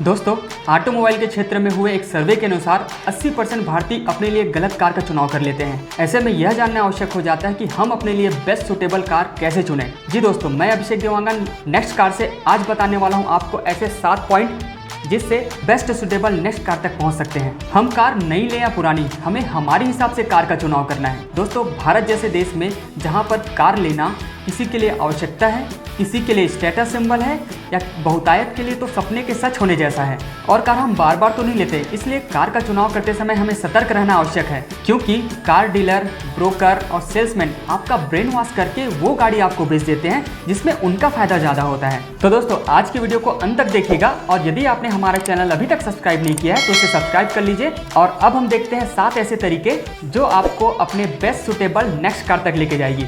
दोस्तों, ऑटोमोबाइल के क्षेत्र में हुए एक सर्वे के अनुसार 80% भारतीय अपने लिए गलत कार का चुनाव कर लेते हैं। ऐसे में यह जानना आवश्यक हो जाता है कि हम अपने लिए बेस्ट सुटेबल कार कैसे चुनें। जी दोस्तों, मैं अभिषेक देवांगन नेक्स्ट कार से आज बताने वाला हूं आपको ऐसे 7 पॉइंट जिससे बेस्ट सुटेबल नेक्स्ट कार तक पहुंच सकते हैं। हम कार नई ले या पुरानी, हमें हमारे हिसाब से कार का चुनाव करना है। दोस्तों, भारत जैसे देश में जहां पर कार लेना किसी के लिए आवश्यकता है, किसी के लिए स्टेटस सिंबल है या बहुतायत के लिए तो सपने के सच होने जैसा है। और कार हम बार बार तो नहीं लेते, इसलिए कार का चुनाव करते समय हमें सतर्क रहना आवश्यक है, क्योंकि कार डीलर, ब्रोकर और सेल्समैन आपका ब्रेन वॉश करके वो गाड़ी आपको बेच देते हैं जिसमें उनका फायदा ज़्यादा होता है। तो दोस्तों, आज की वीडियो को अंत तक देखिएगा और यदि आपने हमारा चैनल अभी तक सब्सक्राइब नहीं किया है तो इसे सब्सक्राइब कर लीजिए। और अब हम देखते हैं 7 ऐसे तरीके जो आपको अपने बेस्ट सुटेबल नेक्स्ट कार तक लेके जाएगी।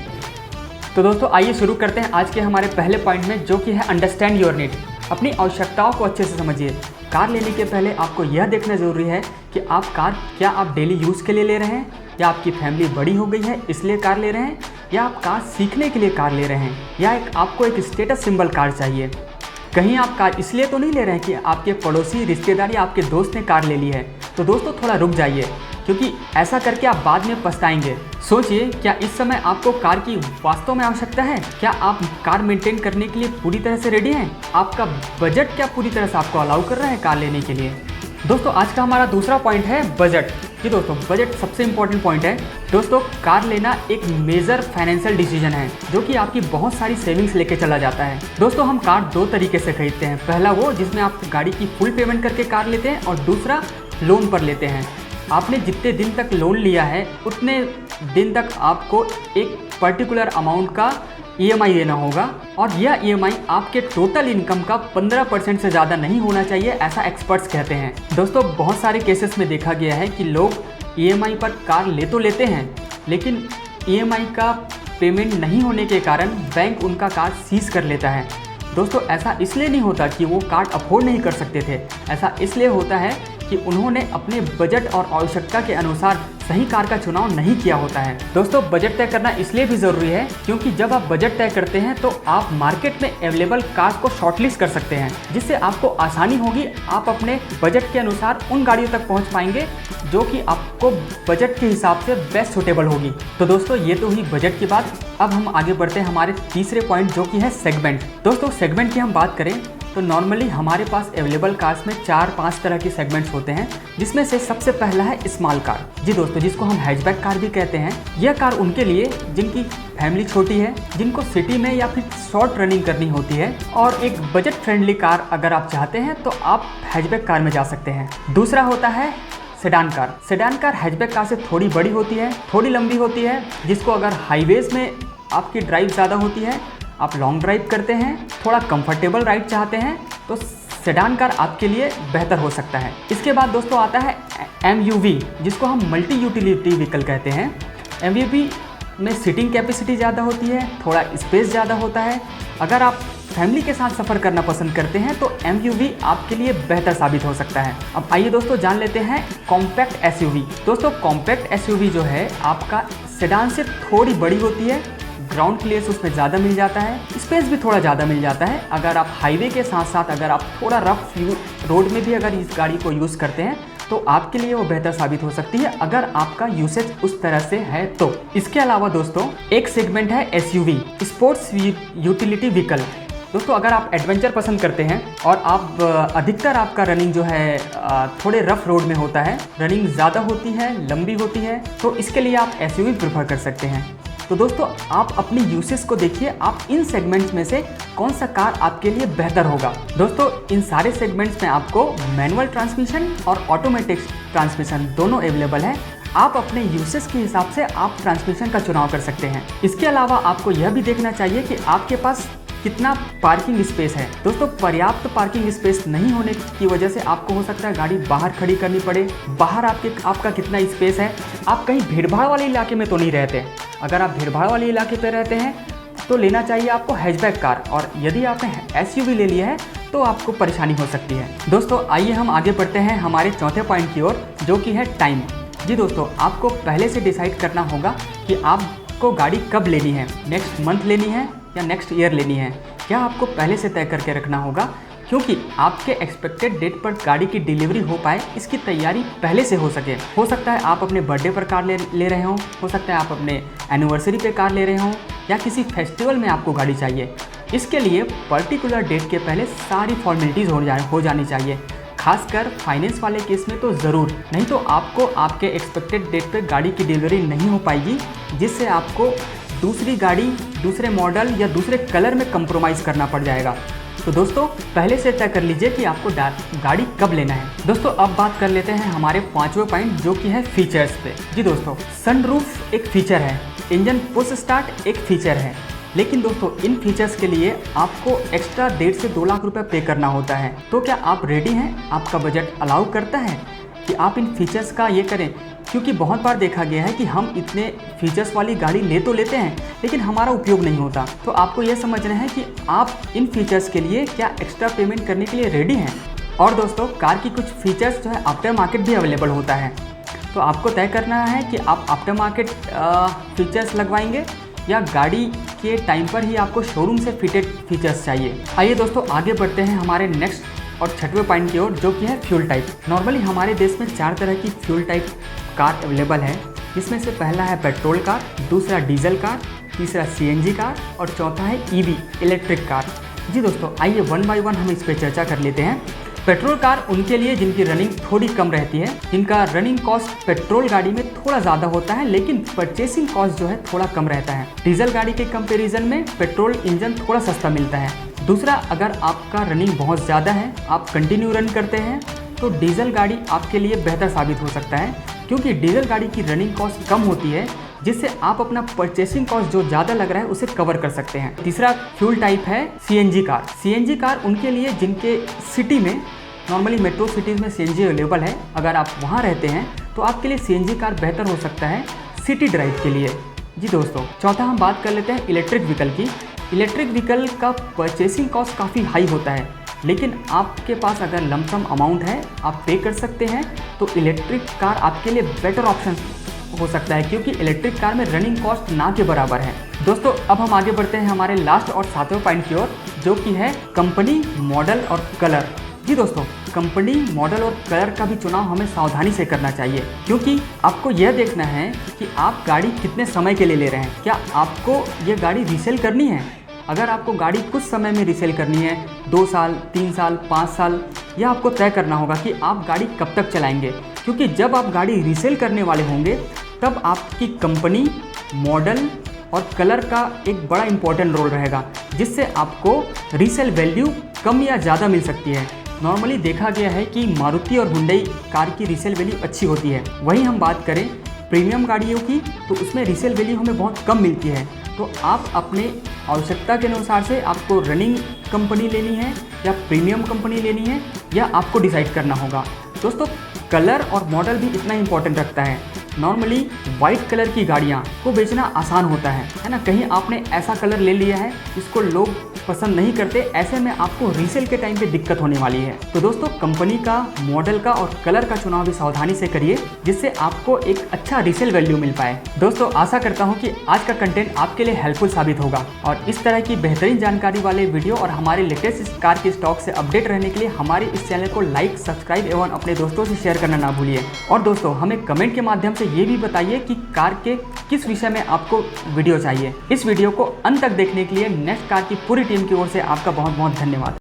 तो दोस्तों, आइए शुरू करते हैं आज के हमारे पहले पॉइंट में, जो कि है अंडरस्टैंड योर नीड। अपनी आवश्यकताओं को अच्छे से समझिए। कार लेने के पहले आपको यह देखना ज़रूरी है कि आप कार क्या आप डेली यूज़ के लिए ले रहे हैं, या आपकी फैमिली बड़ी हो गई है इसलिए कार ले रहे हैं, या आप कार सीखने के लिए कार ले रहे हैं, या आपको एक स्टेटस सिंबल कार चाहिए। कहीं आप कार इसलिए तो नहीं ले रहे हैं कि आपके पड़ोसी, रिश्तेदार या आपके दोस्त ने कार ले ली है। तो दोस्तों, थोड़ा रुक जाइए, क्योंकि ऐसा करके आप बाद में पछताएंगे। सोचिए, क्या इस समय आपको कार की वास्तव में आवश्यकता है? क्या आप कार मेंटेन करने के लिए पूरी तरह से रेडी हैं? आपका बजट क्या पूरी तरह से आपको अलाउ कर रहा है कार लेने के लिए? दोस्तों, आज का हमारा दूसरा पॉइंट है बजट। जी दोस्तों, बजट सबसे इंपॉर्टेंट पॉइंट है। दोस्तों, कार लेना एक मेजर फाइनेंशियल डिसीजन है जो कि आपकी बहुत सारी सेविंग्स लेके चला जाता है। दोस्तों, हम कार 2 तरीके से खरीदते हैं। पहला वो जिसमें आप गाड़ी की फुल पेमेंट करके कार लेते हैं, और दूसरा लोन पर लेते हैं। आपने जितने दिन तक लोन लिया है उतने दिन तक आपको एक पर्टिकुलर अमाउंट का EMI देना होगा, और यह EMI आपके टोटल इनकम का 15% से ज़्यादा नहीं होना चाहिए, ऐसा एक्सपर्ट्स कहते हैं। दोस्तों, बहुत सारे केसेस में देखा गया है कि लोग EMI पर कार ले तो लेते हैं, लेकिन EMI का पेमेंट नहीं होने के कारण बैंक उनका कार सीज कर लेता है। दोस्तों, ऐसा इसलिए नहीं होता कि वो कार अफोर्ड नहीं कर सकते थे, ऐसा इसलिए होता है कि उन्होंने अपने बजट और आवश्यकता के अनुसार सही कार का चुनाव नहीं किया होता है। दोस्तों, बजट तय करना इसलिए भी ज़रूरी है क्योंकि जब आप बजट तय करते हैं तो आप मार्केट में अवेलेबल कार्स को शॉर्टलिस्ट कर सकते हैं, जिससे आपको आसानी होगी। आप अपने बजट के अनुसार उन गाड़ियों तक पहुंच पाएंगे जो कि आपको बजट के हिसाब से बेस्ट सुटेबल होगी। तो दोस्तों, ये तो हुई बजट की बात। अब हम आगे बढ़ते हैं हमारे तीसरे पॉइंट, जो कि है सेगमेंट। दोस्तों, सेगमेंट की हम बात करें तो नॉर्मली हमारे पास अवेलेबल कार्स में 4-5 तरह के सेगमेंट्स होते हैं, जिसमें से सबसे पहला है स्मॉल कार। जी दोस्तों, जिसको हम हैचबैक कार भी कहते हैं। यह कार उनके लिए जिनकी फैमिली छोटी है, जिनको सिटी में या फिर शॉर्ट रनिंग करनी होती है, और एक बजट फ्रेंडली कार अगर आप चाहते हैं तो आप हैचबैक कार में जा सकते हैं। दूसरा होता है sedan car. Sedan car hatchback car से थोड़ी बड़ी होती है, थोड़ी लंबी होती है, जिसको अगर हाईवेज में आपकी ड्राइव ज़्यादा होती है, आप लॉन्ग ड्राइव करते हैं, थोड़ा कंफर्टेबल राइड चाहते हैं, तो सेडान कार आपके लिए बेहतर हो सकता है। इसके बाद दोस्तों आता है MUV, जिसको हम मल्टी यूटिलिटी व्हीकल कहते हैं। MUV में सीटिंग कैपेसिटी ज़्यादा होती है, थोड़ा स्पेस ज़्यादा होता है। अगर आप फैमिली के साथ सफ़र करना पसंद करते हैं तो MUV आपके लिए बेहतर साबित हो सकता है। अब आइए दोस्तों, जान लेते हैं कॉम्पैक्ट SUV। दोस्तों, कॉम्पैक्ट SUV जो है आपका सेडान से थोड़ी बड़ी होती है, ग्राउंड क्लियरेंस उसमें ज़्यादा मिल जाता है, स्पेस भी थोड़ा ज़्यादा मिल जाता है। अगर आप हाईवे के साथ साथ अगर आप थोड़ा रफ रोड में भी अगर इस गाड़ी को यूज़ करते हैं तो आपके लिए वो बेहतर साबित हो सकती है, अगर आपका यूसेज उस तरह से है तो। इसके अलावा दोस्तों, एक सेगमेंट है SUV, स्पोर्ट्स यूटिलिटी व्हीकल। दोस्तों, अगर आप एडवेंचर पसंद करते हैं और आप अधिकतर आपका रनिंग जो है थोड़े रफ रोड में होता है, रनिंग ज़्यादा होती है, लंबी होती है, तो इसके लिए आप SUV प्रेफर कर सकते हैं। तो दोस्तों, आप अपनी यूसेज को देखिए, आप इन सेगमेंट्स में से कौन सा कार आपके लिए बेहतर होगा। दोस्तों, इन सारे सेगमेंट्स में आपको मैनुअल ट्रांसमिशन और ऑटोमेटिक ट्रांसमिशन दोनों अवेलेबल है। आप अपने यूसेज के हिसाब से आप ट्रांसमिशन का चुनाव कर सकते हैं। इसके अलावा आपको यह भी देखना चाहिए कि आपके पास कितना पार्किंग स्पेस है। दोस्तों, पर्याप्त पार्किंग स्पेस नहीं होने की वजह से आपको हो सकता है गाड़ी बाहर खड़ी करनी पड़े। बाहर आपका कितना स्पेस है? आप कहीं भीड़भाड़ वाले इलाके में तो नहीं रहते। अगर आप भीड़भाड़ वाले इलाके पर रहते हैं तो लेना चाहिए आपको हैचबैक कार, और यदि आपने SUV ले लिया है तो आपको परेशानी हो सकती है। दोस्तों, आइए हम आगे बढ़ते हैं हमारे चौथे पॉइंट की ओर, जो कि है टाइम। जी दोस्तों, आपको पहले से डिसाइड करना होगा कि आपको गाड़ी कब लेनी है, नेक्स्ट मंथ लेनी है या नेक्स्ट ईयर लेनी है। क्या आपको पहले से तय करके रखना होगा क्योंकि आपके एक्सपेक्टेड डेट पर गाड़ी की डिलीवरी हो पाए, इसकी तैयारी पहले से हो सके। हो सकता है आप अपने बर्थडे पर कार ले रहे हो सकता है आप अपने एनिवर्सरी पे कार ले रहे हो, या किसी फेस्टिवल में आपको गाड़ी चाहिए। इसके लिए पर्टिकुलर डेट के पहले सारी फॉर्मेलिटीज़ हो जानी चाहिए। खासकर फाइनेंस वाले केस में तो ज़रूर, नहीं तो आपको आपके एक्सपेक्टेड डेट पे गाड़ी की डिलीवरी नहीं हो पाएगी, जिससे आपको दूसरी गाड़ी, दूसरे मॉडल या दूसरे कलर में कंप्रोमाइज़ करना पड़ जाएगा। तो दोस्तों पहले से तय कर लीजिए कि आपको गाड़ी कब लेना है। दोस्तों अब बात कर लेते हैं हमारे 5वें पॉइंट, जो कि है फीचर्स पे। जी दोस्तों, सनरूफ एक फीचर है, इंजन पुश स्टार्ट एक फीचर है, लेकिन दोस्तों इन फीचर्स के लिए आपको एक्स्ट्रा 1.5 से 2 लाख रुपए पे करना होता है। तो क्या आप रेडी हैं? आपका बजट अलाउ करता है कि आप इन फीचर्स का ये करें? क्योंकि बहुत बार देखा गया है कि हम इतने फीचर्स वाली गाड़ी ले तो लेते हैं, लेकिन हमारा उपयोग नहीं होता। तो आपको यह समझना है कि आप इन फीचर्स के लिए क्या एक्स्ट्रा पेमेंट करने के लिए रेडी हैं। और दोस्तों कार की कुछ फीचर्स जो है आफ्टर मार्केट भी अवेलेबल होता है, तो आपको तय करना है कि आप आफ्टर मार्केट फीचर्स लगवाएंगे या गाड़ी के टाइम पर ही आपको शोरूम से फिटेड फीचर्स चाहिए। आइए दोस्तों आगे बढ़ते हैं हमारे नेक्स्ट और 6वें पॉइंट की ओर, जो कि है फ्यूल टाइप। नॉर्मली हमारे देश में 4 तरह की फ्यूल टाइप कार अवेलेबल है, जिसमें से पहला है पेट्रोल कार, दूसरा डीजल कार, तीसरा सीएनजी कार और चौथा है ईवी इलेक्ट्रिक कार। जी दोस्तों आइए 1 बाय 1 हम इस पर चर्चा कर लेते हैं। पेट्रोल कार उनके लिए जिनकी रनिंग थोड़ी कम रहती है, जिनका रनिंग कॉस्ट पेट्रोल गाड़ी में थोड़ा ज़्यादा होता है, लेकिन परचेसिंग कॉस्ट जो है थोड़ा कम रहता है। डीजल गाड़ी के कंपैरिजन में पेट्रोल इंजन थोड़ा सस्ता मिलता है। दूसरा, अगर आपका रनिंग बहुत ज़्यादा है, आप कंटिन्यू रन करते हैं, तो डीजल गाड़ी आपके लिए बेहतर साबित हो सकता है, क्योंकि डीजल गाड़ी की रनिंग कॉस्ट कम होती है, जिससे आप अपना परचेसिंग कॉस्ट जो ज़्यादा लग रहा है उसे कवर कर सकते हैं। तीसरा फ्यूल टाइप है सीएनजी कार। सीएनजी कार उनके लिए जिनके सिटी में, नॉर्मली मेट्रो सिटीज़ में सीएनजी अवेलेबल है, अगर आप वहाँ रहते हैं तो आपके लिए सीएनजी कार बेहतर हो सकता है सिटी ड्राइव के लिए। जी दोस्तों, चौथा हम बात कर लेते हैं इलेक्ट्रिक व्हीकल की। इलेक्ट्रिक व्हीकल का परचेसिंग कॉस्ट काफ़ी हाई होता है, लेकिन आपके पास अगर लमसम अमाउंट है, आप पे कर सकते हैं, तो इलेक्ट्रिक कार आपके लिए बेटर ऑप्शन हो सकता है, क्योंकि इलेक्ट्रिक कार में रनिंग कॉस्ट ना के बराबर है। दोस्तों अब हम आगे बढ़ते हैं हमारे लास्ट और 7वें पॉइंट की ओर, जो कि है कंपनी, मॉडल और कलर। जी दोस्तों, कंपनी, मॉडल और कलर का भी चुनाव हमें सावधानी से करना चाहिए, क्योंकि आपको यह देखना है कि आप गाड़ी कितने समय के लिए ले रहे हैं। क्या आपको ये गाड़ी रीसेल करनी है? अगर आपको गाड़ी कुछ समय में रीसेल करनी है, 2 साल, 3 साल, 5 साल, यह आपको तय करना होगा कि आप गाड़ी कब तक चलाएंगे, क्योंकि जब आप गाड़ी रीसेल करने वाले होंगे तब आपकी कंपनी, मॉडल और कलर का एक बड़ा इंपॉर्टेंट रोल रहेगा, जिससे आपको रीसेल वैल्यू कम या ज़्यादा मिल सकती है। नॉर्मली देखा गया है कि मारुति और हुंडई कार की रीसेल वैल्यू अच्छी होती है। वहीं हम बात करें प्रीमियम गाड़ियों की, तो उसमें रीसेल वैल्यू हमें बहुत कम मिलती है। तो आप अपने आवश्यकता के अनुसार से आपको रनिंग कंपनी लेनी है या प्रीमियम कंपनी लेनी है, या आपको डिसाइड करना होगा। दोस्तों कलर और मॉडल भी इतना इंपॉर्टेंट रखता है। नॉर्मली वाइट कलर की गाड़ियाँ को बेचना आसान होता है ना। कहीं आपने ऐसा कलर ले लिया है जिसको लोग पसंद नहीं करते, ऐसे में आपको रीसेल के टाइम पे दिक्कत होने वाली है। तो दोस्तों कंपनी का, मॉडल का और कलर का चुनाव भी सावधानी से करिए, जिससे आपको एक अच्छा रीसेल वैल्यू मिल पाए। दोस्तों आशा करता हूँ कि आज का कंटेंट आपके लिए हेल्पफुल साबित होगा, और इस तरह की बेहतरीन जानकारी वाले वीडियो और हमारे लेटेस्ट कार के स्टॉक से अपडेट रहने के लिए हमारे इस चैनल को लाइक, सब्सक्राइब एवं अपने दोस्तों से शेयर करना ना भूलिए। और दोस्तों हमें कमेंट के माध्यम से ये भी बताइए कि कार के किस विषय में आपको वीडियो चाहिए। इस वीडियो को अंत तक देखने के लिए नेक्स्ट कार की पूरी टीम की ओर से आपका बहुत बहुत धन्यवाद।